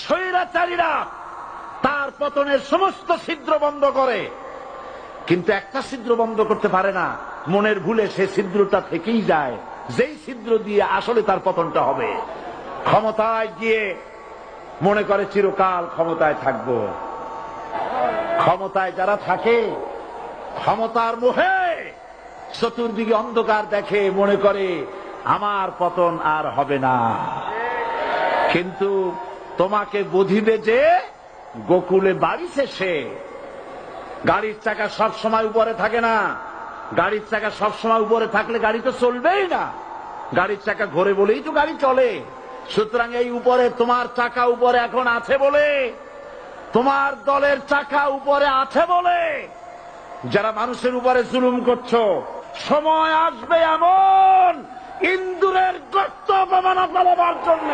স্বৈরাচারীরা তার পতনের সমস্ত ছিদ্র বন্ধ করে, কিন্তু একটা ছিদ্র বন্ধ করতে পারে না। মনের ভুলে সে ছিদ্রটা থেকেই যায়, যেই ছিদ্র দিয়ে আসলে তার পতনটা হবে। ক্ষমতায় গিয়ে মনে করে চিরকাল ক্ষমতায় থাকবো। ক্ষমতায় যারা থাকে ক্ষমতার মোহে চতুর্দিকে অন্ধকার দেখে, মনে করে আমার পতন আর হবে না। কিন্তু তোমাকে বুঝিবে যে গোকুলে বাড়ি শেষে। গাড়ির চাকা সব সময় উপরে থাকে না। গাড়ির চাকা সব সময় উপরে থাকলে গাড়ি তো চলবেই না। গাড়ির চাকা ঘোরে বলেই তো গাড়ি চলে। সুতরাং এই উপরে তোমার চাকা উপরে এখন আছে বলে, তোমার দলের চাকা উপরে আছে বলে যারা মানুষের উপরে জুলুম করছো, সময় আসবে এমন ইন্দুরের গর্ত অপমানা পালাবার জন্য